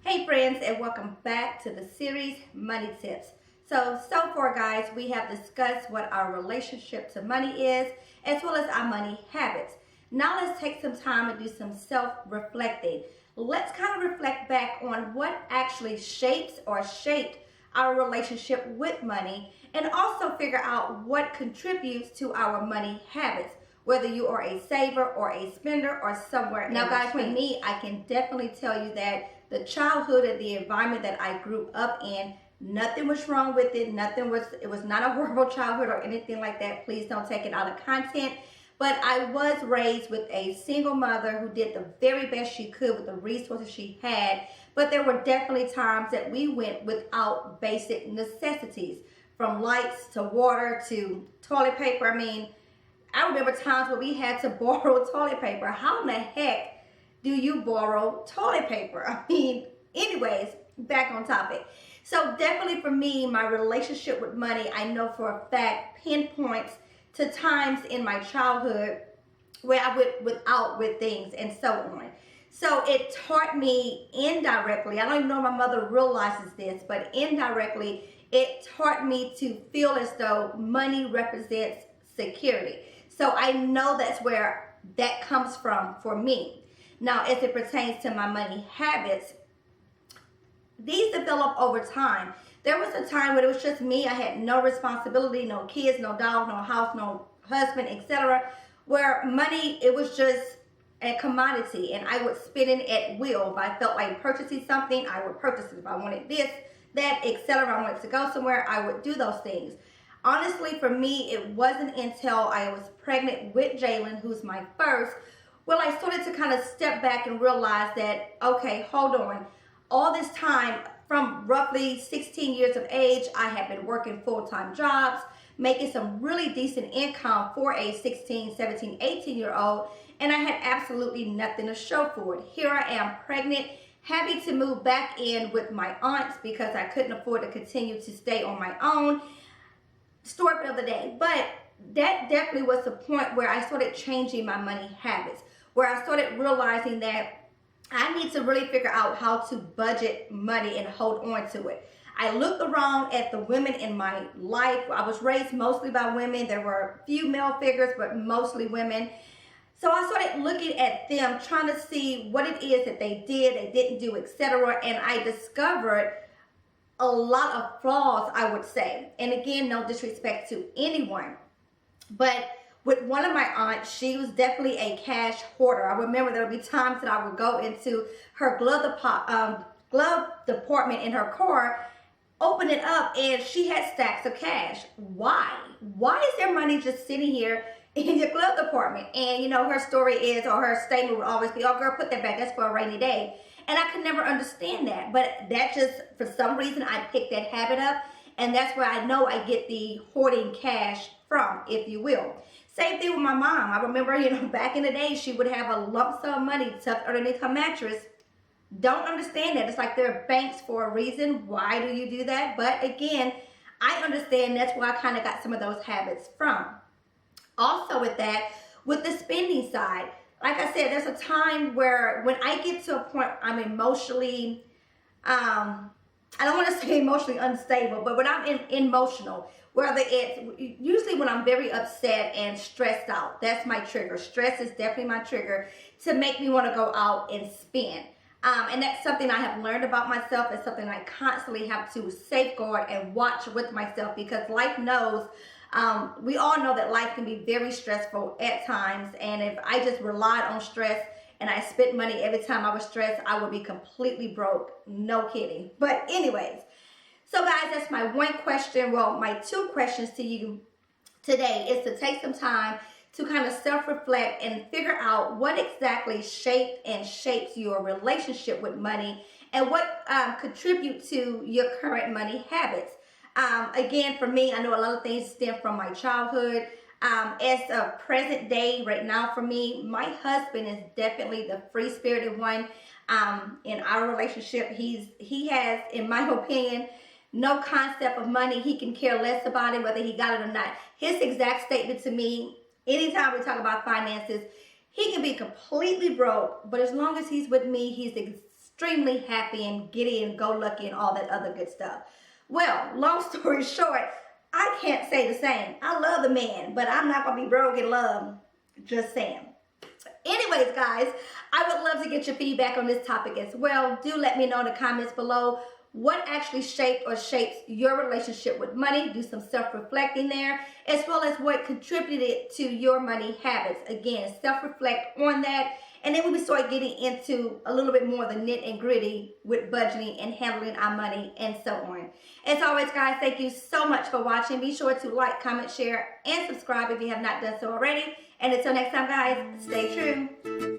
Hey friends, and welcome back to the series Money Tips. So far guys, we have discussed what our relationship to money is, as well as our money habits. Now let's take some time and do some self-reflecting. Let's kind of reflect back on what actually shapes or shaped our relationship with money, and also figure out what contributes to our money habits, whether you are a saver or a spender or somewhere. Now guys, for me, I can definitely tell you that the childhood and the environment that I grew up in, nothing was wrong with it. It was not a horrible childhood or anything like that. Please don't take it out of content. But I was raised with a single mother who did the very best she could with the resources she had. But there were definitely times that we went without basic necessities, from lights to water to toilet paper. I remember times where we had to borrow toilet paper. How in the heck do you borrow toilet paper? Anyways, back on topic. So definitely for me, my relationship with money, I know for a fact, pinpoints to times in my childhood where I went without with things and so on. So it taught me indirectly, I don't even know if my mother realizes this, but indirectly, it taught me to feel as though money represents security. So I know that's where that comes from for me. Now, as it pertains to my money habits, these develop over time. There was a time when it was just me. I had no responsibility, no kids, no dog, no house, no husband, etc. Where money, it was just a commodity, and I would spend it at will. If I felt like purchasing something, I would purchase it. If I wanted this, that, etc., I wanted to go somewhere, I would do those things. Honestly, for me, it wasn't until I was pregnant with Jalen, who's my first, well, I started to kind of step back and realize that, okay, hold on. All this time, from roughly 16 years of age, I have been working full-time jobs, making some really decent income for a 16, 17, 18-year-old, and I had absolutely nothing to show for it. Here I am pregnant, happy to move back in with my aunts because I couldn't afford to continue to stay on my own. Story for the day. But that definitely was the point where I started changing my money habits, where I started realizing that I need to really figure out how to budget money and hold on to it. I looked around at the women in my life. I was raised mostly by women. There were a few male figures, but mostly women. So I started looking at them, trying to see what it is that they did, they didn't do, etc. And I discovered a lot of flaws, I would say. And again, no disrespect to anyone, but with one of my aunts, she was definitely a cash hoarder. I remember there would be times that I would go into her glove department in her car, open it up, and she had stacks of cash. Why? Why is there money just sitting here in your glove department? And you know, her story is, or her statement would always be, oh girl, put that back, that's for a rainy day. And I could never understand that. But that just, for some reason, I picked that habit up. And that's where I know I get the hoarding cash from, if you will. Same thing with my mom. I remember, back in the day, she would have a lump sum of money tucked underneath her mattress. Don't understand that. It's like there are banks for a reason. Why do you do that? But again, I understand that's where I kind of got some of those habits from. Also with that, with the spending side, like I said, there's a time where when I get to a point I'm emotionally, I don't want to say emotionally unstable, but when I'm emotional, whether it's usually when I'm very upset and stressed out, that's my trigger. Stress is definitely my trigger to make me want to go out and spend. And that's something I have learned about myself. It's something I constantly have to safeguard and watch with myself, because life knows, we all know that life can be very stressful at times. And if I just relied on stress and I spent money every time I was stressed, I would be completely broke. No kidding. But anyways, so guys, that's my one question. Well, my two questions to you today is to take some time to kind of self-reflect and figure out what exactly shaped and shapes your relationship with money, and what contribute to your current money habits. Again, for me, I know a lot of things stem from my childhood. As a present day, right now for me, my husband is definitely the free-spirited one in our relationship. He has, in my opinion, no concept of money. He can care less about it, whether he got it or not. His exact statement to me, anytime we talk about finances, he can be completely broke, but as long as he's with me, he's extremely happy and giddy and go lucky and all that other good stuff. Well, long story short, I can't say the same. I love the man, but I'm not going to be broke in love. Just saying. Anyways, guys, I would love to get your feedback on this topic as well. Do let me know in the comments below what actually shaped or shapes your relationship with money. Do some self-reflecting there, as well as what contributed to your money habits. Again, self-reflect on that, and then we start getting into a little bit more of the nit and gritty with budgeting and handling our money and so on. As always, guys, thank you so much for watching. Be sure to like, comment, share, and subscribe if you have not done so already. And until next time, guys, stay true.